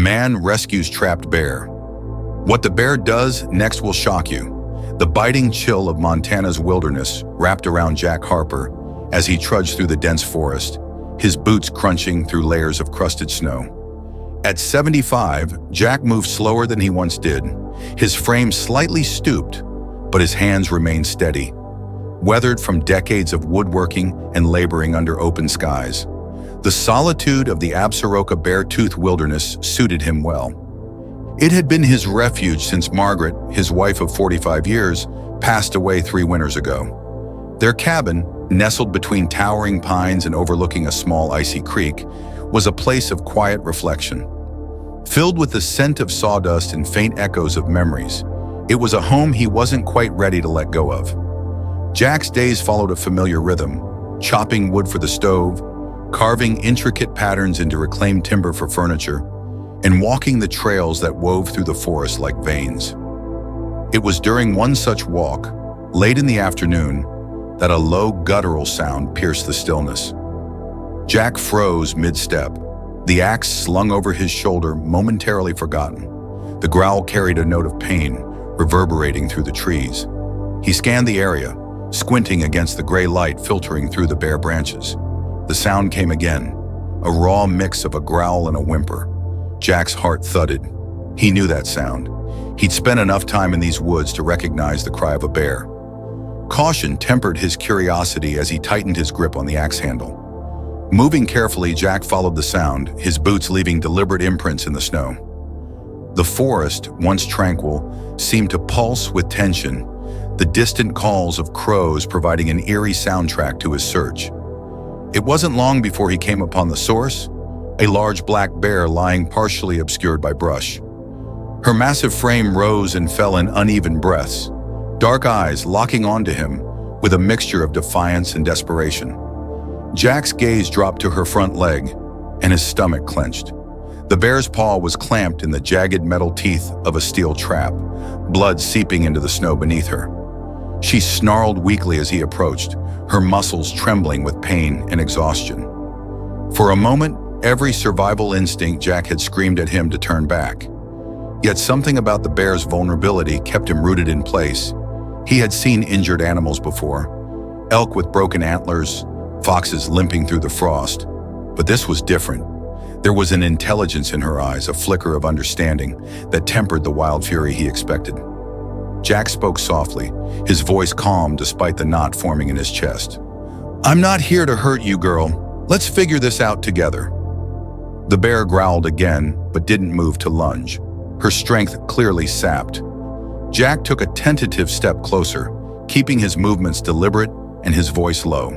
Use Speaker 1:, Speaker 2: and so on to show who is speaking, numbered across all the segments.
Speaker 1: Man rescues trapped bear. What the bear does next will shock you. The biting chill of Montana's wilderness wrapped around Jack Harper as he trudged through the dense forest, his boots crunching through layers of crusted snow. At 75, Jack moved slower than he once did. His frame slightly stooped, but his hands remained steady, weathered from decades of woodworking and laboring under open skies. The solitude of the Absaroka Beartooth Wilderness suited him well. It had been his refuge since Margaret, his wife of 45 years, passed away 3 winters ago. Their cabin, nestled between towering pines and overlooking a small icy creek, was a place of quiet reflection. Filled with the scent of sawdust and faint echoes of memories, it was a home he wasn't quite ready to let go of. Jack's days followed a familiar rhythm, chopping wood for the stove, carving intricate patterns into reclaimed timber for furniture, and walking the trails that wove through the forest like veins. It was during one such walk, late in the afternoon, that a low guttural sound pierced the stillness. Jack froze mid-step, the axe slung over his shoulder momentarily forgotten. The growl carried a note of pain, reverberating through the trees. He scanned the area, squinting against the gray light filtering through the bare branches. The sound came again, a raw mix of a growl and a whimper. Jack's heart thudded. He knew that sound. He'd spent enough time in these woods to recognize the cry of a bear. Caution tempered his curiosity as he tightened his grip on the axe handle. Moving carefully, Jack followed the sound, his boots leaving deliberate imprints in the snow. The forest, once tranquil, seemed to pulse with tension, the distant calls of crows providing an eerie soundtrack to his search. It wasn't long before he came upon the source, a large black bear lying partially obscured by brush. Her massive frame rose and fell in uneven breaths, dark eyes locking onto him with a mixture of defiance and desperation. Jack's gaze dropped to her front leg, and his stomach clenched. The bear's paw was clamped in the jagged metal teeth of a steel trap, blood seeping into the snow beneath her. She snarled weakly as he approached, her muscles trembling with pain and exhaustion. For a moment, every survival instinct Jack had screamed at him to turn back. Yet something about the bear's vulnerability kept him rooted in place. He had seen injured animals before, elk with broken antlers, foxes limping through the frost. But this was different. There was an intelligence in her eyes, a flicker of understanding that tempered the wild fury he expected. Jack spoke softly, his voice calm despite the knot forming in his chest. "I'm not here to hurt you, girl. Let's figure this out together." The bear growled again, but didn't move to lunge, her strength clearly sapped. Jack took a tentative step closer, keeping his movements deliberate and his voice low.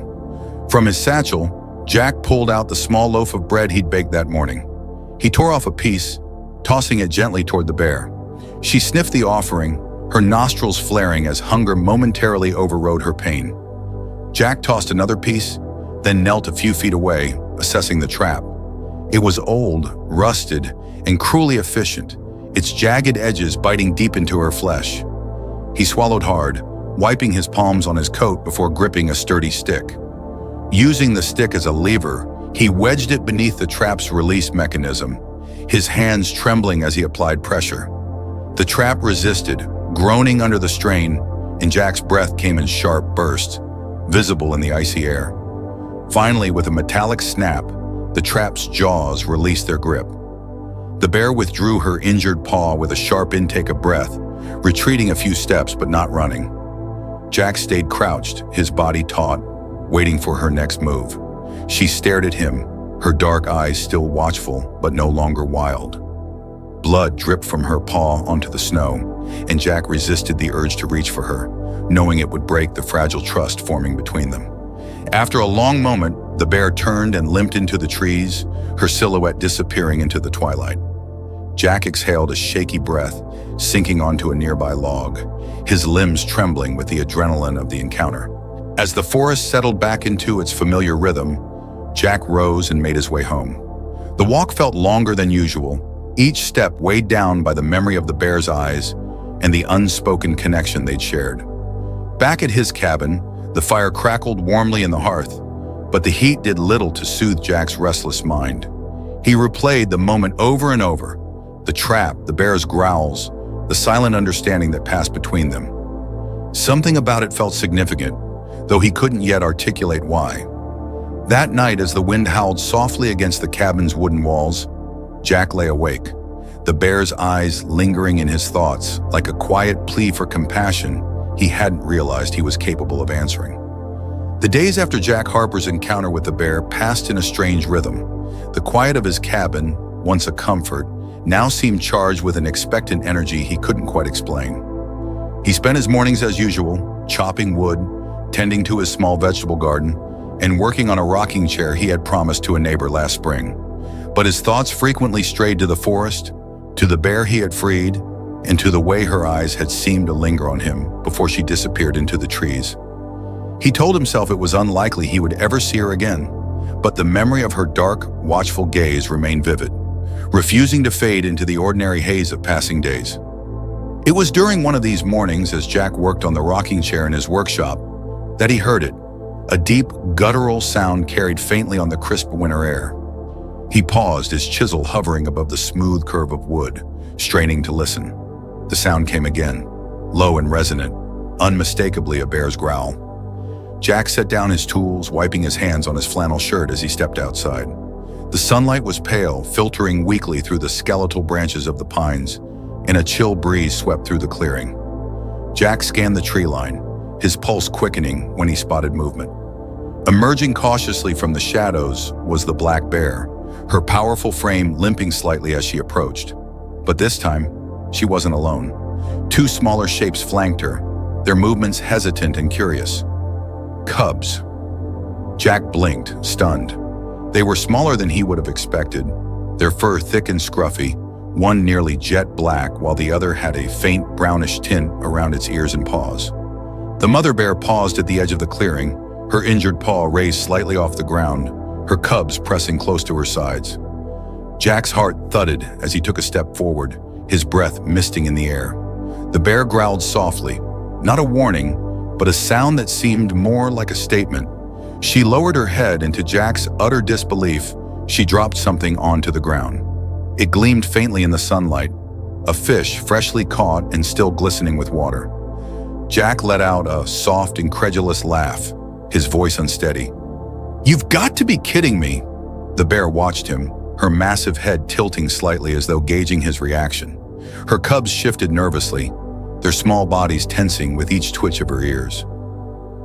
Speaker 1: From his satchel, Jack pulled out the small loaf of bread he'd baked that morning. He tore off a piece, tossing it gently toward the bear. She sniffed the offering, her nostrils flaring as hunger momentarily overrode her pain. Jack tossed another piece, then knelt a few feet away, assessing the trap. It was old, rusted, and cruelly efficient, its jagged edges biting deep into her flesh. He swallowed hard, wiping his palms on his coat before gripping a sturdy stick. Using the stick as a lever, he wedged it beneath the trap's release mechanism, his hands trembling as he applied pressure. The trap resisted, groaning under the strain, and Jack's breath came in sharp bursts, visible in the icy air. Finally, with a metallic snap, the trap's jaws released their grip. The bear withdrew her injured paw with a sharp intake of breath, retreating a few steps but not running. Jack stayed crouched, his body taut, waiting for her next move. She stared at him, her dark eyes still watchful but no longer wild. Blood dripped from her paw onto the snow, and Jack resisted the urge to reach for her, knowing it would break the fragile trust forming between them. After a long moment, the bear turned and limped into the trees, her silhouette disappearing into the twilight. Jack exhaled a shaky breath, sinking onto a nearby log, his limbs trembling with the adrenaline of the encounter. As the forest settled back into its familiar rhythm, Jack rose and made his way home. The walk felt longer than usual, each step weighed down by the memory of the bear's eyes and the unspoken connection they'd shared. Back at his cabin, the fire crackled warmly in the hearth, but the heat did little to soothe Jack's restless mind. He replayed the moment over and over, The trap, the bear's growls, the silent understanding that passed between them. Something about it felt significant, though he couldn't yet articulate why. That night, as the wind howled softly against the cabin's wooden walls, Jack lay awake, the bear's eyes lingering in his thoughts like a quiet plea for compassion he hadn't realized he was capable of answering. The days after Jack Harper's encounter with the bear passed in a strange rhythm. The quiet of his cabin, once a comfort, now seemed charged with an expectant energy he couldn't quite explain. He spent his mornings as usual, chopping wood, tending to his small vegetable garden, and working on a rocking chair he had promised to a neighbor last spring. But his thoughts frequently strayed to the forest, to the bear he had freed, and to the way her eyes had seemed to linger on him before she disappeared into the trees. He told himself it was unlikely he would ever see her again, but the memory of her dark, watchful gaze remained vivid, refusing to fade into the ordinary haze of passing days. It was during one of these mornings, as Jack worked on the rocking chair in his workshop, that he heard it, a deep, guttural sound carried faintly on the crisp winter air. He paused, his chisel hovering above the smooth curve of wood, straining to listen. The sound came again, low and resonant, unmistakably a bear's growl. Jack set down his tools, wiping his hands on his flannel shirt as he stepped outside. The sunlight was pale, filtering weakly through the skeletal branches of the pines, and a chill breeze swept through the clearing. Jack scanned the tree line, his pulse quickening when he spotted movement. Emerging cautiously from the shadows was the black bear, her powerful frame limping slightly as she approached. But this time, she wasn't alone. Two smaller shapes flanked her, their movements hesitant and curious. Cubs. Jack blinked, stunned. They were smaller than he would have expected, their fur thick and scruffy, one nearly jet black while the other had a faint brownish tint around its ears and paws. The mother bear paused at the edge of the clearing, her injured paw raised slightly off the ground, her cubs pressing close to her sides. Jack's heart thudded as he took a step forward, his breath misting in the air. The bear growled softly, not a warning, but a sound that seemed more like a statement. She lowered her head, and to Jack's utter disbelief, she dropped something onto the ground. It gleamed faintly in the sunlight, a fish freshly caught and still glistening with water. Jack let out a soft, incredulous laugh, his voice unsteady. "You've got to be kidding me!" The bear watched him, her massive head tilting slightly as though gauging his reaction. Her cubs shifted nervously, their small bodies tensing with each twitch of her ears.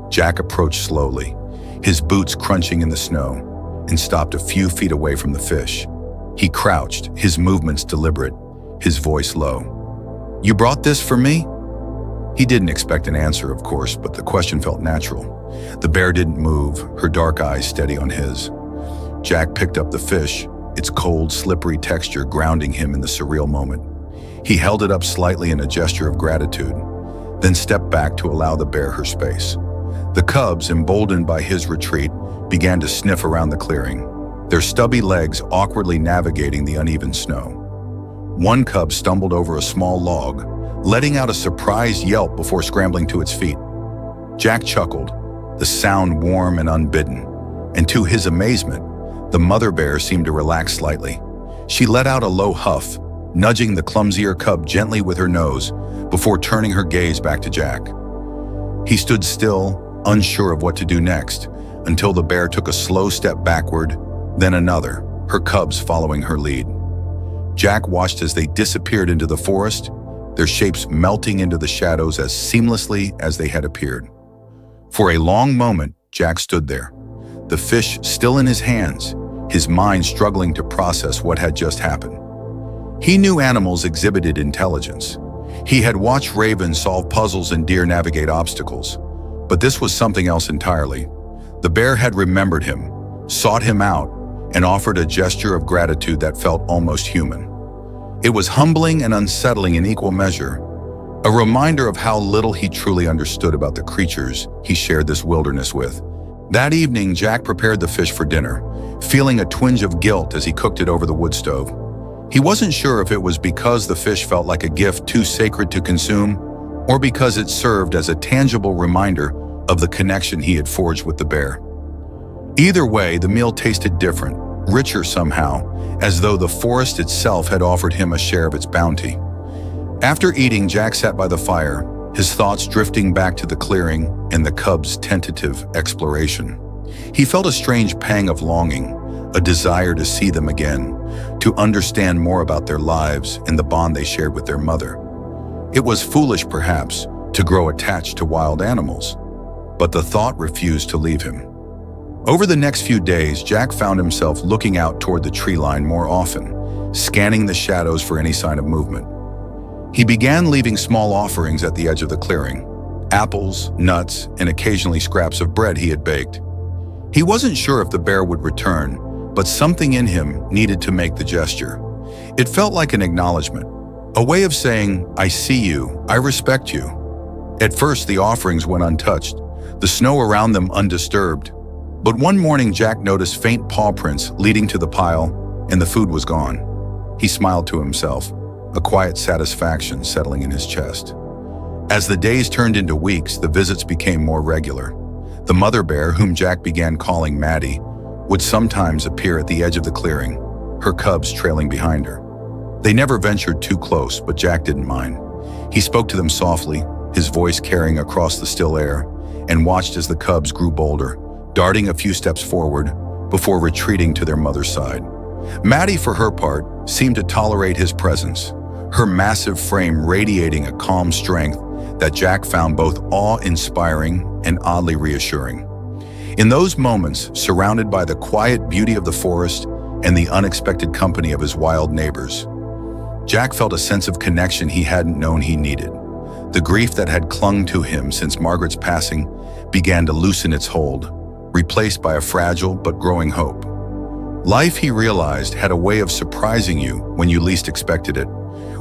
Speaker 1: Jack approached slowly, his boots crunching in the snow, and stopped a few feet away from the fish. He crouched, his movements deliberate, his voice low. "You brought this for me?" He didn't expect an answer, of course, but the question felt natural. The bear didn't move, her dark eyes steady on his. Jack picked up the fish, its cold, slippery texture grounding him in the surreal moment. He held it up slightly in a gesture of gratitude, then stepped back to allow the bear her space. The cubs, emboldened by his retreat, began to sniff around the clearing, their stubby legs awkwardly navigating the uneven snow. One cub stumbled over a small log, letting out a surprised yelp before scrambling to its feet. Jack chuckled, the sound warm and unbidden, and to his amazement, the mother bear seemed to relax slightly. She let out a low huff, nudging the clumsier cub gently with her nose before turning her gaze back to Jack. He stood still, unsure of what to do next, until the bear took a slow step backward, then another, her cubs following her lead. Jack watched as they disappeared into the forest, their shapes melting into the shadows as seamlessly as they had appeared. For a long moment, Jack stood there, the fish still in his hands, his mind struggling to process what had just happened. He knew animals exhibited intelligence. He had watched ravens solve puzzles and deer navigate obstacles. But this was something else entirely. The bear had remembered him, sought him out, and offered a gesture of gratitude that felt almost human. It was humbling and unsettling in equal measure, a reminder of how little he truly understood about the creatures he shared this wilderness with. That evening, Jack prepared the fish for dinner, feeling a twinge of guilt as he cooked it over the wood stove. He wasn't sure if it was because the fish felt like a gift too sacred to consume, or because it served as a tangible reminder of the connection he had forged with the bear. Either way, the meal tasted different, richer somehow, as though the forest itself had offered him a share of its bounty. After eating, Jack sat by the fire, his thoughts drifting back to the clearing and the cubs' tentative exploration. He felt a strange pang of longing, a desire to see them again, to understand more about their lives and the bond they shared with their mother. It was foolish, perhaps, to grow attached to wild animals, but the thought refused to leave him. Over the next few days, Jack found himself looking out toward the tree line more often, scanning the shadows for any sign of movement. He began leaving small offerings at the edge of the clearing, apples, nuts, and occasionally scraps of bread he had baked. He wasn't sure if the bear would return, but something in him needed to make the gesture. It felt like an acknowledgement, a way of saying, "I see you, I respect you." At first, the offerings went untouched, the snow around them undisturbed. But one morning, Jack noticed faint paw prints leading to the pile, and the food was gone. He smiled to himself, a quiet satisfaction settling in his chest. As the days turned into weeks, the visits became more regular. The mother bear, whom Jack began calling Maddie, would sometimes appear at the edge of the clearing, her cubs trailing behind her. They never ventured too close, but Jack didn't mind. He spoke to them softly, his voice carrying across the still air, and watched as the cubs grew bolder, darting a few steps forward before retreating to their mother's side. Maddie, for her part, seemed to tolerate his presence, her massive frame radiating a calm strength that Jack found both awe-inspiring and oddly reassuring. In those moments, surrounded by the quiet beauty of the forest and the unexpected company of his wild neighbors, Jack felt a sense of connection he hadn't known he needed. The grief that had clung to him since Margaret's passing began to loosen its hold, replaced by a fragile but growing hope. Life, he realized, had a way of surprising you when you least expected it,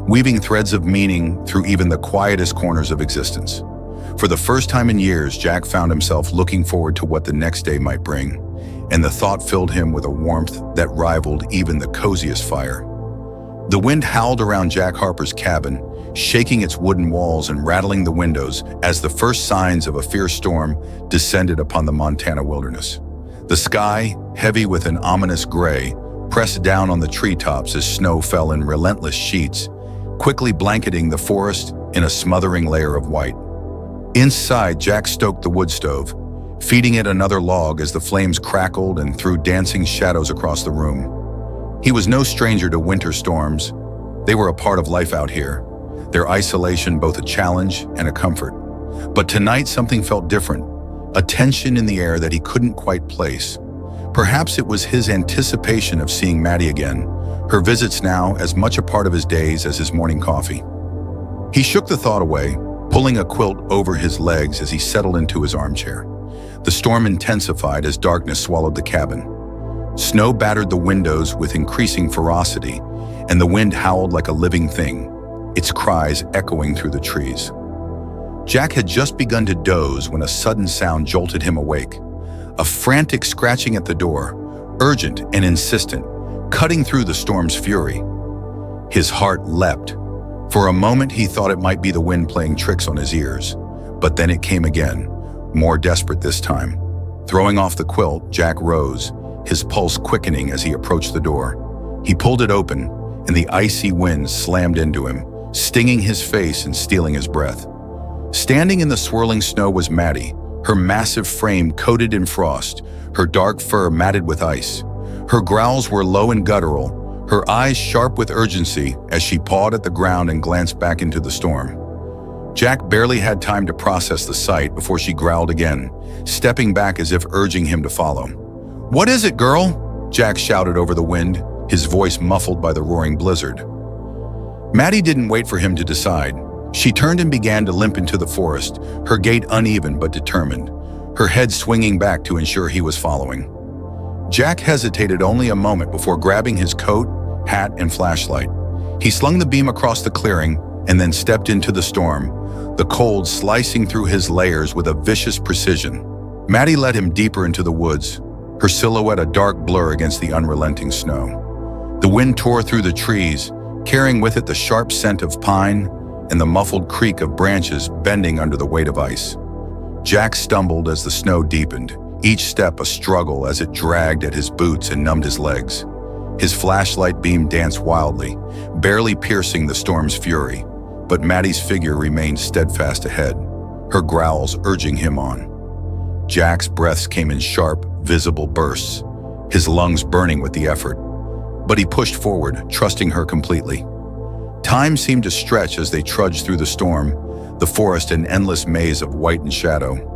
Speaker 1: weaving threads of meaning through even the quietest corners of existence. For the first time in years, Jack found himself looking forward to what the next day might bring, and the thought filled him with a warmth that rivaled even the coziest fire. The wind howled around Jack Harper's cabin, shaking its wooden walls and rattling the windows as the first signs of a fierce storm descended upon the Montana wilderness. The sky, heavy with an ominous gray, pressed down on the treetops as snow fell in relentless sheets, quickly blanketing the forest in a smothering layer of white. Inside, Jack stoked the wood stove, feeding it another log as the flames crackled and threw dancing shadows across the room. He was no stranger to winter storms. They were a part of life out here, their isolation both a challenge and a comfort. But tonight something felt different, a tension in the air that he couldn't quite place. Perhaps it was his anticipation of seeing Maddie again, her visits now as much a part of his days as his morning coffee. He shook the thought away, pulling a quilt over his legs as he settled into his armchair. The storm intensified as darkness swallowed the cabin. Snow battered the windows with increasing ferocity, and the wind howled like a living thing, its cries echoing through the trees. Jack had just begun to doze when a sudden sound jolted him awake. A frantic scratching at the door, urgent and insistent, cutting through the storm's fury. His heart leapt. For a moment he thought it might be the wind playing tricks on his ears, but then it came again, more desperate this time. Throwing off the quilt, Jack rose, his pulse quickening as he approached the door. He pulled it open, and the icy wind slammed into him, stinging his face and stealing his breath. Standing in the swirling snow was Maddie, her massive frame coated in frost, her dark fur matted with ice. Her growls were low and guttural, her eyes sharp with urgency as she pawed at the ground and glanced back into the storm. Jack barely had time to process the sight before she growled again, stepping back as if urging him to follow. "What is it, girl?" Jack shouted over the wind, his voice muffled by the roaring blizzard. Maddie didn't wait for him to decide. She turned and began to limp into the forest, her gait uneven but determined, her head swinging back to ensure he was following. Jack hesitated only a moment before grabbing his coat, hat, and flashlight. He slung the beam across the clearing and then stepped into the storm, the cold slicing through his layers with a vicious precision. Maddie led him deeper into the woods, her silhouette a dark blur against the unrelenting snow. The wind tore through the trees, carrying with it the sharp scent of pine and the muffled creak of branches bending under the weight of ice. Jack stumbled as the snow deepened, each step a struggle as it dragged at his boots and numbed his legs. His flashlight beam danced wildly, barely piercing the storm's fury, but Maddie's figure remained steadfast ahead, her growls urging him on. Jack's breaths came in sharp, visible bursts, his lungs burning with the effort. But he pushed forward, trusting her completely. Time seemed to stretch as they trudged through the storm, the forest an endless maze of white and shadow.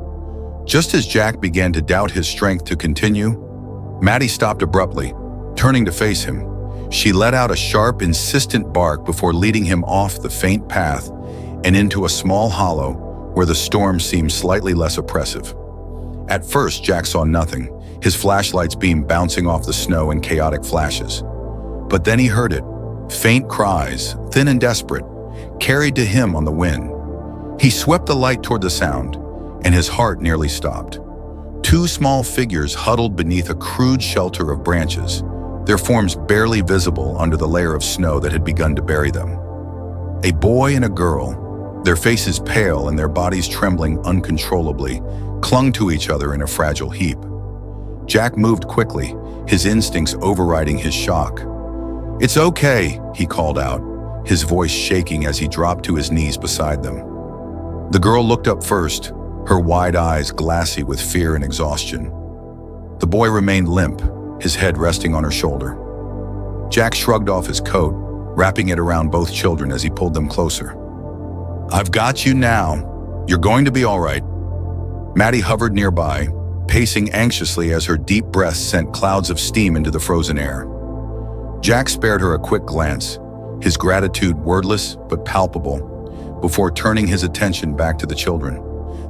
Speaker 1: Just as Jack began to doubt his strength to continue, Maddie stopped abruptly, turning to face him. She let out a sharp, insistent bark before leading him off the faint path and into a small hollow where the storm seemed slightly less oppressive. At first, Jack saw nothing, his flashlight's beam bouncing off the snow in chaotic flashes. But then he heard it, faint cries, thin and desperate, carried to him on the wind. He swept the light toward the sound, and his heart nearly stopped. Two small figures huddled beneath a crude shelter of branches, their forms barely visible under the layer of snow that had begun to bury them. A boy and a girl, their faces pale and their bodies trembling uncontrollably, clung to each other in a fragile heap. Jack moved quickly, his instincts overriding his shock. "It's okay," he called out, his voice shaking as he dropped to his knees beside them. The girl looked up first, her wide eyes glassy with fear and exhaustion. The boy remained limp, his head resting on her shoulder. Jack shrugged off his coat, wrapping it around both children as he pulled them closer. "I've got you now. You're going to be all right." Maddie hovered nearby, pacing anxiously as her deep breaths sent clouds of steam into the frozen air. Jack spared her a quick glance, his gratitude wordless but palpable, before turning his attention back to the children.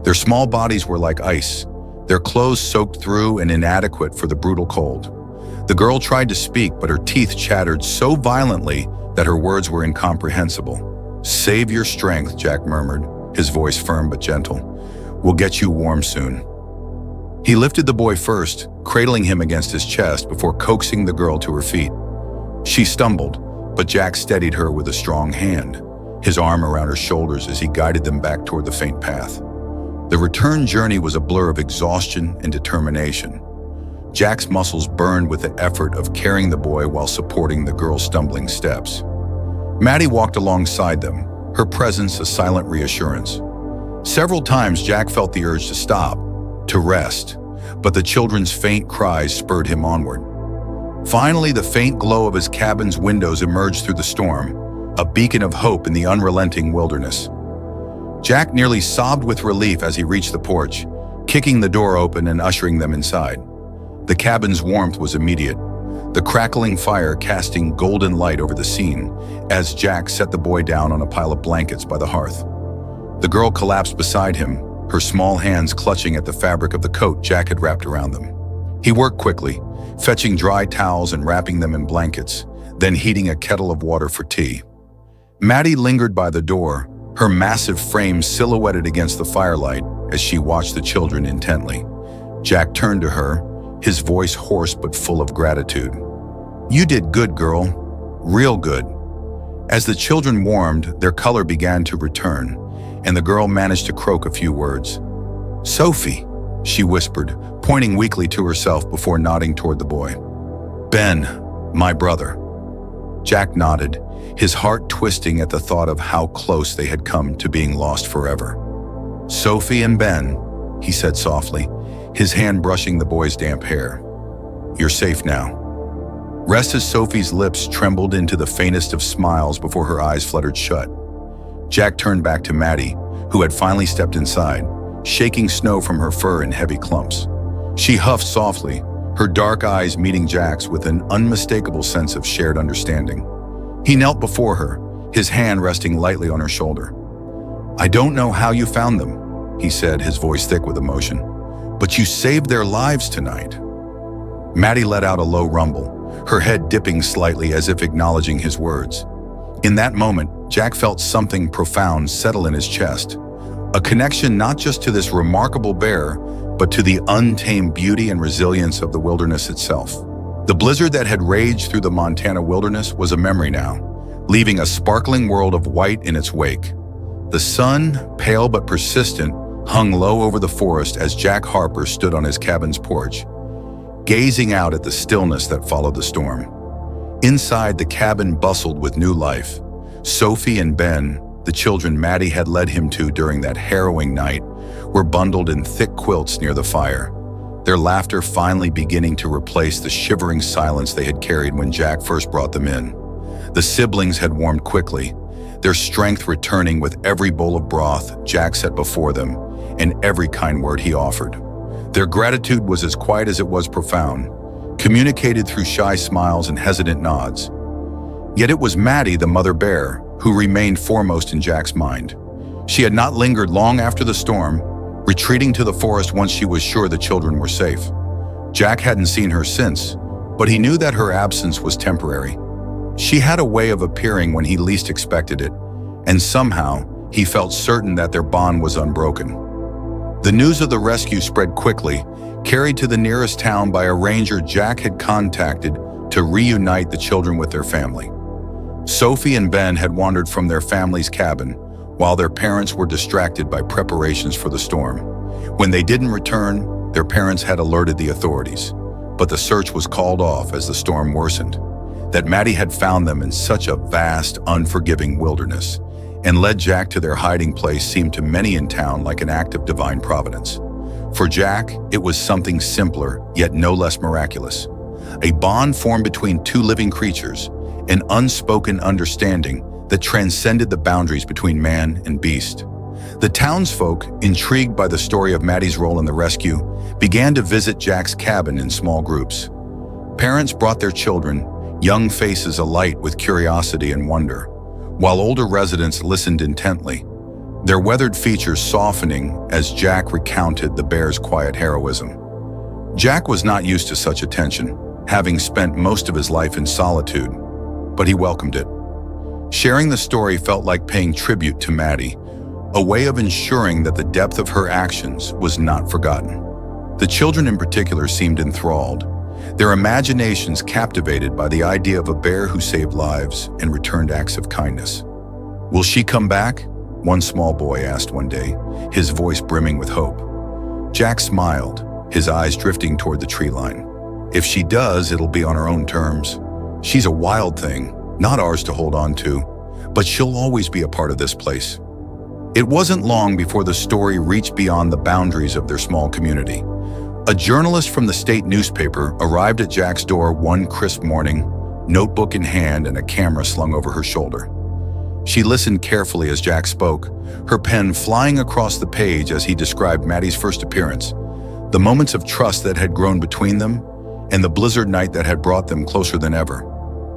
Speaker 1: Their small bodies were like ice, their clothes soaked through and inadequate for the brutal cold. The girl tried to speak, but her teeth chattered so violently that her words were incomprehensible. "Save your strength," Jack murmured, his voice firm but gentle. "We'll get you warm soon." He lifted the boy first, cradling him against his chest before coaxing the girl to her feet. She stumbled, but Jack steadied her with a strong hand, his arm around her shoulders as he guided them back toward the faint path. The return journey was a blur of exhaustion and determination. Jack's muscles burned with the effort of carrying the boy while supporting the girl's stumbling steps. Maddie walked alongside them, her presence a silent reassurance. Several times Jack felt the urge to stop, to rest, but the children's faint cries spurred him onward. Finally, the faint glow of his cabin's windows emerged through the storm, a beacon of hope in the unrelenting wilderness. Jack nearly sobbed with relief as he reached the porch, kicking the door open and ushering them inside. The cabin's warmth was immediate, the crackling fire casting golden light over the scene as Jack set the boy down on a pile of blankets by the hearth. The girl collapsed beside him, her small hands clutching at the fabric of the coat Jack had wrapped around them. He worked quickly, fetching dry towels and wrapping them in blankets, then heating a kettle of water for tea. Maddie lingered by the door, her massive frame silhouetted against the firelight as she watched the children intently. Jack turned to her, his voice hoarse but full of gratitude. "You did good, girl. Real good." As the children warmed, their color began to return, and the girl managed to croak a few words. "Sophie," she whispered, pointing weakly to herself before nodding toward the boy. "Ben, my brother." Jack nodded, his heart twisting at the thought of how close they had come to being lost forever. "Sophie and Ben," he said softly, his hand brushing the boy's damp hair. "You're safe now." Rest as Sophie's lips trembled into the faintest of smiles before her eyes fluttered shut. Jack turned back to Maddie, who had finally stepped inside, shaking snow from her fur in heavy clumps. She huffed softly, her dark eyes meeting Jack's with an unmistakable sense of shared understanding. He knelt before her, his hand resting lightly on her shoulder. "I don't know how you found them," he said, his voice thick with emotion, "but you saved their lives tonight." Maddie let out a low rumble, her head dipping slightly as if acknowledging his words. In that moment, Jack felt something profound settle in his chest, a connection not just to this remarkable bear, but to the untamed beauty and resilience of the wilderness itself. The blizzard that had raged through the Montana wilderness was a memory now, leaving a sparkling world of white in its wake. The sun, pale but persistent, hung low over the forest as Jack Harper stood on his cabin's porch, gazing out at the stillness that followed the storm. Inside, the cabin bustled with new life. Sophie and Ben, the children Maddie had led him to during that harrowing night, were bundled in thick quilts near the fire, their laughter finally beginning to replace the shivering silence they had carried when Jack first brought them in. The siblings had warmed quickly, their strength returning with every bowl of broth Jack set before them and every kind word he offered. Their gratitude was as quiet as it was profound, communicated through shy smiles and hesitant nods. Yet it was Maddie, the mother bear, who remained foremost in Jack's mind. She had not lingered long after the storm, retreating to the forest once she was sure the children were safe. Jack hadn't seen her since, but he knew that her absence was temporary. She had a way of appearing when he least expected it, and somehow he felt certain that their bond was unbroken. The news of the rescue spread quickly, carried to the nearest town by a ranger Jack had contacted to reunite the children with their family. Sophie and Ben had wandered from their family's cabin, while their parents were distracted by preparations for the storm. When they didn't return, their parents had alerted the authorities, but the search was called off as the storm worsened. That Maddie had found them in such a vast, unforgiving wilderness and led Jack to their hiding place seemed to many in town like an act of divine providence. For Jack, it was something simpler, yet no less miraculous. A bond formed between two living creatures, an unspoken understanding that transcended the boundaries between man and beast. The townsfolk, intrigued by the story of Maddie's role in the rescue, began to visit Jack's cabin in small groups. Parents brought their children, young faces alight with curiosity and wonder, while older residents listened intently, their weathered features softening as Jack recounted the bear's quiet heroism. Jack was not used to such attention, having spent most of his life in solitude, but he welcomed it. Sharing the story felt like paying tribute to Maddie, a way of ensuring that the depth of her actions was not forgotten. The children in particular seemed enthralled, their imaginations captivated by the idea of a bear who saved lives and returned acts of kindness. "Will she come back?" one small boy asked one day, his voice brimming with hope. Jack smiled, his eyes drifting toward the tree line. "If she does, it'll be on her own terms. She's a wild thing, not ours to hold on to, but she'll always be a part of this place." It wasn't long before the story reached beyond the boundaries of their small community. A journalist from the state newspaper arrived at Jack's door one crisp morning, notebook in hand and a camera slung over her shoulder. She listened carefully as Jack spoke, her pen flying across the page as he described Maddie's first appearance, the moments of trust that had grown between them, and the blizzard night that had brought them closer than ever.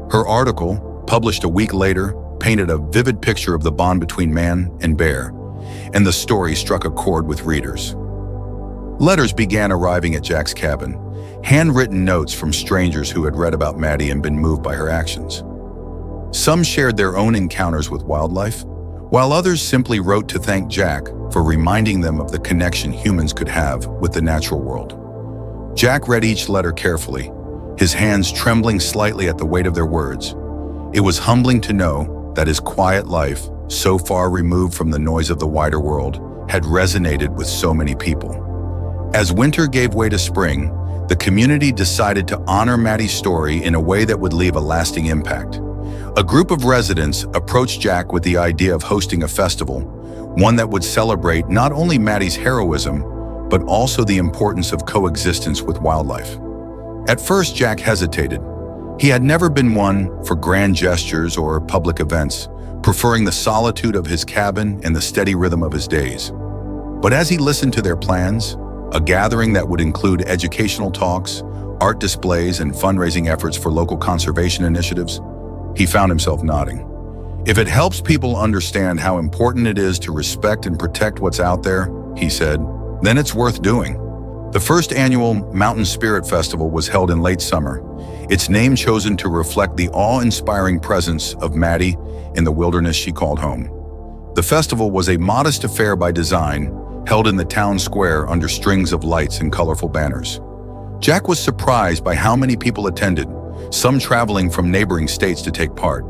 Speaker 1: Her article, published a week later, painted a vivid picture of the bond between man and bear, and the story struck a chord with readers. Letters began arriving at Jack's cabin, handwritten notes from strangers who had read about Maddie and been moved by her actions. Some shared their own encounters with wildlife, while others simply wrote to thank Jack for reminding them of the connection humans could have with the natural world. Jack read each letter carefully, his hands trembling slightly at the weight of their words. It was humbling to know that his quiet life, so far removed from the noise of the wider world, had resonated with so many people. As winter gave way to spring, the community decided to honor Maddie's story in a way that would leave a lasting impact. A group of residents approached Jack with the idea of hosting a festival, one that would celebrate not only Maddie's heroism, but also the importance of coexistence with wildlife. At first, Jack hesitated. He had never been one for grand gestures or public events, preferring the solitude of his cabin and the steady rhythm of his days. But as he listened to their plans, a gathering that would include educational talks, art displays, and fundraising efforts for local conservation initiatives, he found himself nodding. "If it helps people understand how important it is to respect and protect what's out there," he said, "then it's worth doing." The first annual Mountain Spirit Festival was held in late summer, its name chosen to reflect the awe-inspiring presence of Maddie in the wilderness she called home. The festival was a modest affair by design, held in the town square under strings of lights and colorful banners. Jack was surprised by how many people attended, some traveling from neighboring states to take part.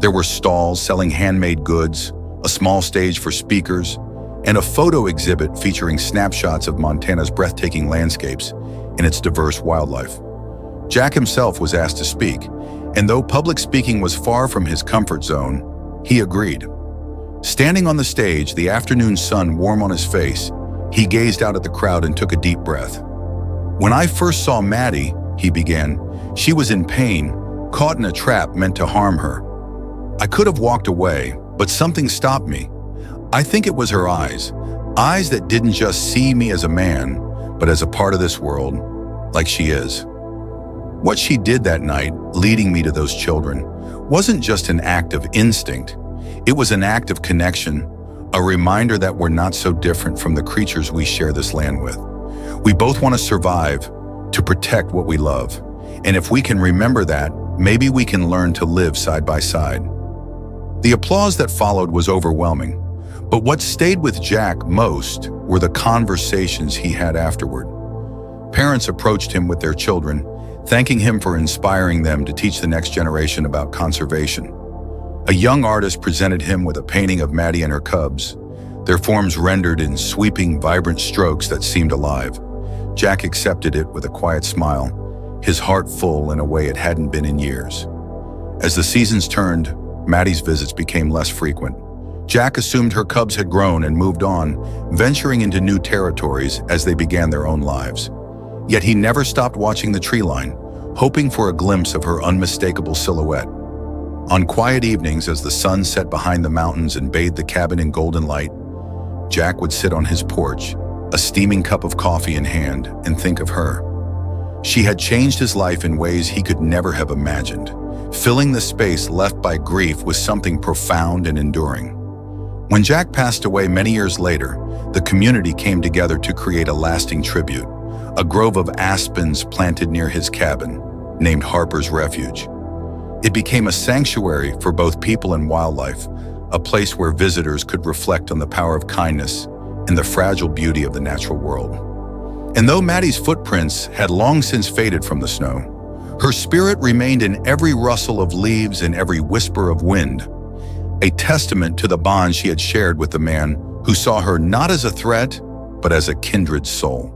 Speaker 1: There were stalls selling handmade goods, a small stage for speakers, and a photo exhibit featuring snapshots of Montana's breathtaking landscapes and its diverse wildlife. Jack himself was asked to speak, and though public speaking was far from his comfort zone, he agreed. Standing on the stage, the afternoon sun warm on his face, he gazed out at the crowd and took a deep breath. "When I first saw Maddie," he began, "she was in pain, caught in a trap meant to harm her. I could have walked away, but something stopped me. I think it was her eyes that didn't just see me as a man, but as a part of this world, like she is." What she did that night, leading me to those children, wasn't just an act of instinct. It was an act of connection, a reminder that we're not so different from the creatures we share this land with. We both want to survive, to protect what we love. And if we can remember that, maybe we can learn to live side by side. The applause that followed was overwhelming, but what stayed with Jack most were the conversations he had afterward. Parents approached him with their children, thanking him for inspiring them to teach the next generation about conservation. A young artist presented him with a painting of Maddie and her cubs, their forms rendered in sweeping, vibrant strokes that seemed alive. Jack accepted it with a quiet smile, his heart full in a way it hadn't been in years. As the seasons turned, Maddie's visits became less frequent. Jack assumed her cubs had grown and moved on, venturing into new territories as they began their own lives. Yet he never stopped watching the tree line, hoping for a glimpse of her unmistakable silhouette. On quiet evenings, as the sun set behind the mountains and bathed the cabin in golden light, Jack would sit on his porch, a steaming cup of coffee in hand, and think of her. She had changed his life in ways he could never have imagined, filling the space left by grief with something profound and enduring. When Jack passed away many years later, the community came together to create a lasting tribute, a grove of aspens planted near his cabin, named Harper's Refuge. It became a sanctuary for both people and wildlife, a place where visitors could reflect on the power of kindness and the fragile beauty of the natural world. And though Maddie's footprints had long since faded from the snow, her spirit remained in every rustle of leaves and every whisper of wind, a testament to the bond she had shared with the man who saw her not as a threat, but as a kindred soul.